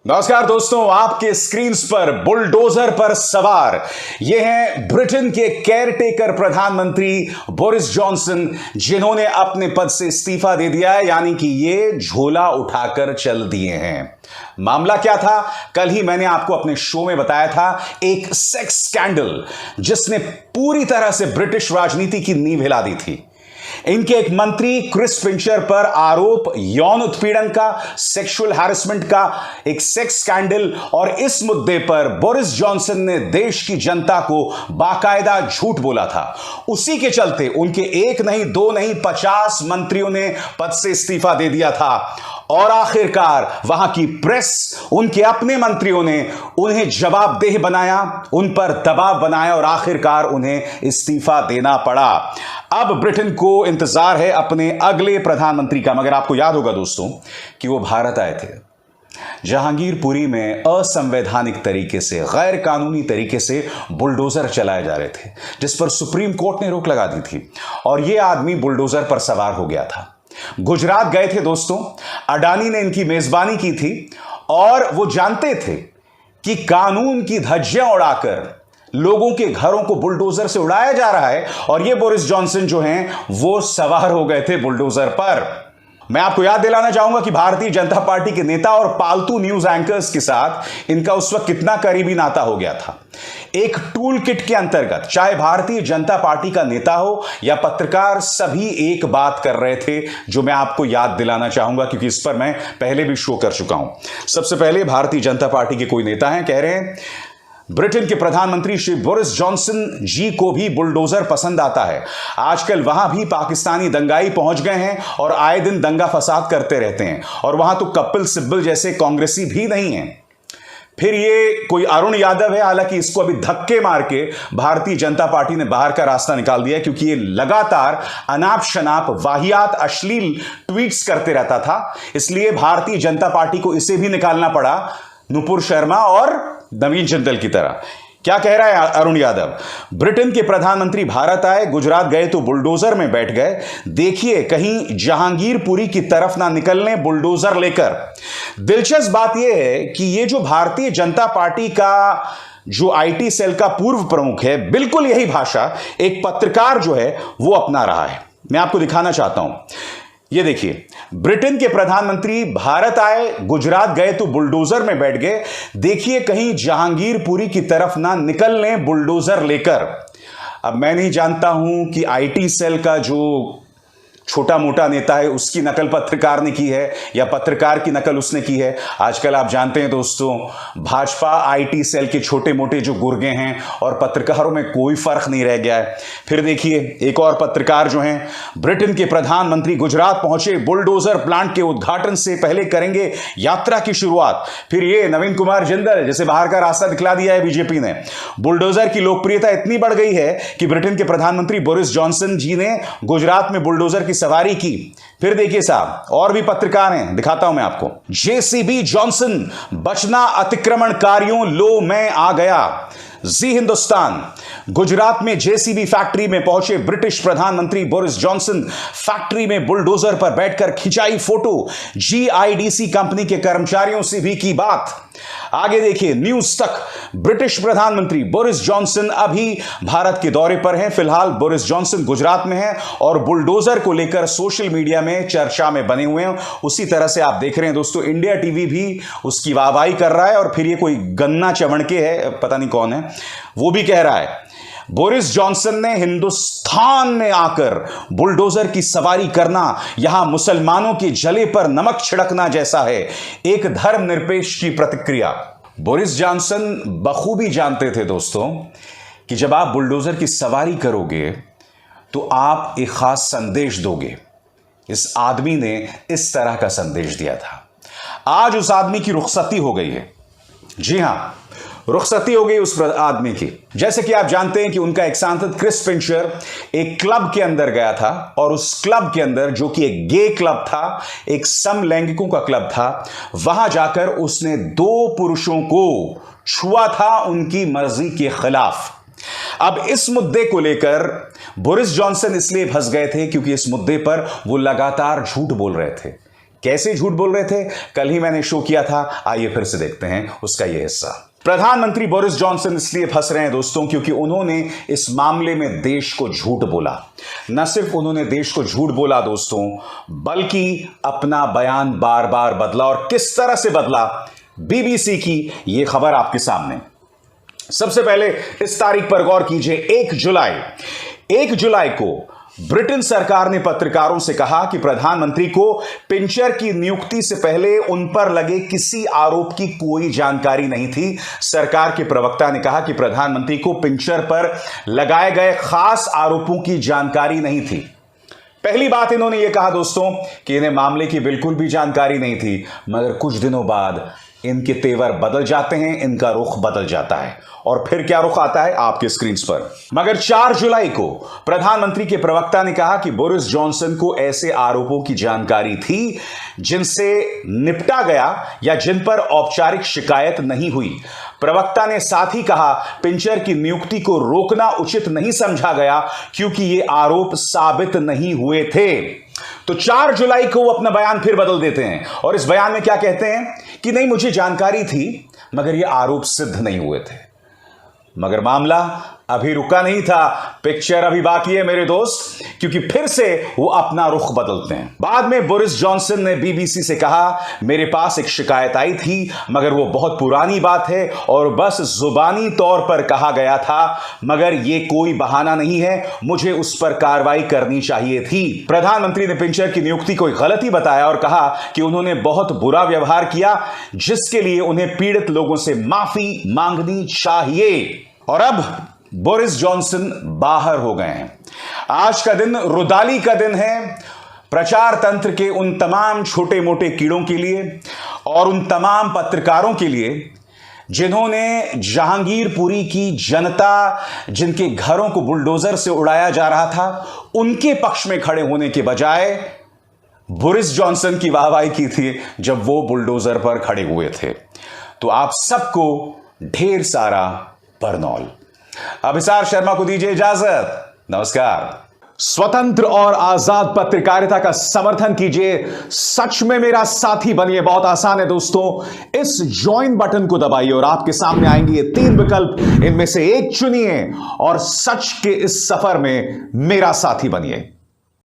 नमस्कार दोस्तों, आपके स्क्रीन पर बुलडोजर पर सवार ये हैं ब्रिटेन के केयरटेकर प्रधानमंत्री बोरिस जॉनसन, जिन्होंने अपने पद से इस्तीफा दे दिया है, यानी कि ये झोला उठाकर चल दिए हैं। मामला क्या था? कल ही मैंने आपको अपने शो में बताया था, एक सेक्स स्कैंडल जिसने पूरी तरह से ब्रिटिश राजनीति की नींव हिला दी थी। इनके एक मंत्री क्रिस फिंचर पर आरोप यौन उत्पीड़न का, सेक्सुअल हैरेसमेंट का, एक सेक्स स्कैंडल, और इस मुद्दे पर बोरिस जॉनसन ने देश की जनता को बाकायदा झूठ बोला था। उसी के चलते उनके एक नहीं, दो नहीं, 50 मंत्रियों ने पद से इस्तीफा दे दिया था और आखिरकार वहां की प्रेस, उनके अपने मंत्रियों ने उन्हें जवाबदेह बनाया, उन पर दबाव बनाया और आखिरकार उन्हें इस्तीफा देना पड़ा। अब ब्रिटेन को इंतजार है अपने अगले प्रधानमंत्री का। मगर आपको याद होगा दोस्तों कि वो भारत आए थे, जहांगीरपुरी में असंवैधानिक तरीके से, गैर कानूनी तरीके से बुलडोजर चलाए जा रहे थे, जिस पर सुप्रीम कोर्ट ने रोक लगा दी थी और यह आदमी बुलडोजर पर सवार हो गया था। गुजरात गए थे दोस्तों, अडानी ने इनकी मेजबानी की थी और वो जानते थे कि कानून की धज्जियां उड़ाकर लोगों के घरों को बुलडोजर से उड़ाया जा रहा है और ये बोरिस जॉनसन जो हैं वो सवार हो गए थे बुलडोजर पर। मैं आपको याद दिलाना चाहूंगा कि भारतीय जनता पार्टी के नेता और पालतू न्यूज एंकर्स के साथ इनका उस वक्त कितना करीबी नाता हो गया था। एक टूल किट के अंतर्गत चाहे भारतीय जनता पार्टी का नेता हो या पत्रकार, सभी एक बात कर रहे थे जो मैं आपको याद दिलाना चाहूंगा, क्योंकि इस पर मैं पहले भी शो कर चुका हूं। सबसे पहले भारतीय जनता पार्टी के कोई नेता हैं, कह रहे हैं ब्रिटेन के प्रधानमंत्री श्री बोरिस जॉनसन जी को भी बुलडोजर पसंद आता है। आजकल वहां भी पाकिस्तानी दंगाई पहुंच गए हैं और आए दिन दंगा फसाद करते रहते हैं, और वहां तो कपिल सिब्बल जैसे कांग्रेसी भी नहीं हैं। फिर ये कोई अरुण यादव है, हालांकि इसको अभी धक्के मार के भारतीय जनता पार्टी ने बाहर का रास्ता निकाल दिया, क्योंकि ये लगातार अनाप शनाप वाहियात अश्लील ट्वीट्स करते रहता था। इसलिए भारतीय जनता पार्टी को इसे भी निकालना पड़ा, नुपुर शर्मा और नवीन जिंदल की तरह। क्या कह रहा है अरुण यादव? ब्रिटेन के प्रधानमंत्री भारत आए, गुजरात गए तो बुलडोजर में बैठ गए। देखिए कहीं जहांगीरपुरी की तरफ ना निकलने बुलडोजर लेकर। दिलचस्प बात यह है कि ये जो भारतीय जनता पार्टी का जो आईटी सेल का पूर्व प्रमुख है, बिल्कुल यही भाषा एक पत्रकार जो है वो अपना रहा है। मैं आपको दिखाना चाहता हूं, ये देखिए, ब्रिटेन के प्रधानमंत्री भारत आए, गुजरात गए तो बुलडोजर में बैठ गए। देखिए कहीं जहांगीरपुरी की तरफ ना निकल लें बुलडोजर लेकर। अब मैं नहीं जानता हूं कि आईटी सेल का जो छोटा मोटा नेता है उसकी नकल पत्रकार ने की है या पत्रकार की नकल उसने की है। आजकल आप जानते हैं दोस्तों, भाजपा आईटी सेल के छोटे मोटे जो गुर्गे हैं और पत्रकारों में कोई फर्क नहीं रह गया है। फिर देखिए एक और पत्रकार जो हैं, ब्रिटेन के प्रधानमंत्री गुजरात पहुंचे, बुलडोजर प्लांट के उद्घाटन से पहले करेंगे यात्रा की शुरुआत। फिर ये नवीन कुमार जिंदल, जैसे बाहर का रास्ता दिखला दिया है बीजेपी ने। बुलडोजर की लोकप्रियता इतनी बढ़ गई है कि ब्रिटेन के प्रधानमंत्री बोरिस जॉनसन जी ने गुजरात में बुलडोजर सवारी की। फिर देखिए साहब, और भी पत्रकार हैं, दिखाता हूं मैं आपको। जेसीबी जॉनसन, बचना अतिक्रमणकारियों, लो मैं आ गया। जी हिंदुस्तान, गुजरात में जेसीबी फैक्ट्री में पहुंचे ब्रिटिश प्रधानमंत्री बोरिस जॉनसन, फैक्ट्री में बुलडोजर पर बैठकर खिंचाई फोटो, जीआईडीसी कंपनी के कर्मचारियों से भी की बात। आगे देखिए न्यूज तक, ब्रिटिश प्रधानमंत्री बोरिस जॉनसन अभी भारत के दौरे पर हैं। फिलहाल बोरिस जॉनसन गुजरात में हैं और बुलडोजर को लेकर सोशल मीडिया में चर्चा में बने हुए हैं। उसी तरह से आप देख रहे हैं दोस्तों, इंडिया टीवी भी उसकी वाहवाही कर रहा है, और फिर ये कोई गन्ना चवणके है, पता नहीं कौन है, वो भी कह रहा है बोरिस जॉनसन ने हिंदुस्तान में आकर बुलडोजर की सवारी करना यहां मुसलमानों के जले पर नमक छिड़कना जैसा है, एक धर्मनिरपेक्ष की प्रतिक्रिया। बोरिस जॉनसन बखूबी जानते थे दोस्तों कि जब आप बुलडोजर की सवारी करोगे तो आप एक खास संदेश दोगे। इस आदमी ने इस तरह का संदेश दिया था। आज उस आदमी की रुखसती हो गई है। जी हां, रुखसती हो गई उस आदमी की। जैसे कि आप जानते हैं कि उनका एक सांसद क्रिस फिंचर एक क्लब के अंदर गया था, और उस क्लब के अंदर, जो कि एक गे क्लब था, एक समलैंगिकों का क्लब था, वहां जाकर उसने 2 पुरुषों को छुआ था उनकी मर्जी के खिलाफ। अब इस मुद्दे को लेकर बोरिस जॉनसन इसलिए फंस गए थे क्योंकि इस मुद्दे पर वो लगातार झूठ बोल रहे थे कैसे झूठ बोल रहे थे, कल ही मैंने शो किया था, आइए फिर से देखते हैं उसका यह हिस्सा। प्रधानमंत्री बोरिस जॉनसन इसलिए फंस रहे हैं दोस्तों क्योंकि उन्होंने इस मामले में देश को झूठ बोला। न सिर्फ उन्होंने देश को झूठ बोला दोस्तों, बल्कि अपना बयान बार बार बदला। और किस तरह से बदला, बीबीसी की यह खबर आपके सामने। सबसे पहले इस तारीख पर गौर कीजिए, 1 जुलाई को ब्रिटेन सरकार ने पत्रकारों से कहा कि प्रधानमंत्री को पिंचर की नियुक्ति से पहले उन पर लगे किसी आरोप की कोई जानकारी नहीं थी। सरकार के प्रवक्ता ने कहा कि प्रधानमंत्री को पिंचर पर लगाए गए खास आरोपों की जानकारी नहीं थी। पहली बात इन्होंने यह कहा दोस्तों कि इन्हें मामले की बिल्कुल भी जानकारी नहीं थी, मगर कुछ दिनों बाद इनके तेवर बदल जाते हैं, इनका रुख बदल जाता है। और फिर क्या रुख आता है आपके स्क्रीन पर। मगर 4 जुलाई को प्रधानमंत्री के प्रवक्ता ने कहा कि बोरिस जॉनसन को ऐसे आरोपों की जानकारी थी जिनसे निपटा गया या जिन पर औपचारिक शिकायत नहीं हुई। प्रवक्ता ने साथ ही कहा पिंचर की नियुक्ति को रोकना उचित नहीं समझा गया क्योंकि ये आरोप साबित नहीं हुए थे। तो 4 जुलाई को वो अपना बयान फिर बदल देते हैं और इस बयान में क्या कहते हैं कि नहीं, मुझे जानकारी थी मगर ये आरोप सिद्ध नहीं हुए थे। मगर मामला अभी रुका नहीं था, पिक्चर अभी बाकी है मेरे दोस्त, क्योंकि फिर से वो अपना रुख बदलते हैं। बाद में बोरिस जॉनसन ने बीबीसी से कहा, मेरे पास एक शिकायत आई थी मगर वो बहुत पुरानी बात है और बस जुबानी तौर पर कहा गया था, मगर ये कोई बहाना नहीं है, मुझे उस पर कार्रवाई करनी चाहिए थी। प्रधानमंत्री ने पिंचर की नियुक्ति को गलती बताया और कहा कि उन्होंने बहुत बुरा व्यवहार किया जिसके लिए उन्हें पीड़ित लोगों से माफी मांगनी चाहिए। और अब बोरिस जॉनसन बाहर हो गए हैं। आज का दिन रुदाली का दिन है प्रचार तंत्र के उन तमाम छोटे मोटे कीड़ों के लिए और उन तमाम पत्रकारों के लिए जिन्होंने जहांगीरपुरी की जनता, जिनके घरों को बुलडोजर से उड़ाया जा रहा था, उनके पक्ष में खड़े होने के बजाय बोरिस जॉनसन की वाहवाही की थी जब वो बुलडोजर पर खड़े हुए थे। तो आप सबको ढेर सारा बरनौल। अभिसार शर्मा को दीजिए इजाजत, नमस्कार। स्वतंत्र और आजाद पत्रकारिता का समर्थन कीजिए, सच में मेरा साथी बनिए। बहुत आसान है दोस्तों, इस ज्वाइन बटन को दबाइए और आपके सामने आएंगे ये 3 विकल्प, इनमें से एक चुनिए और सच के इस सफर में मेरा साथी बनिए।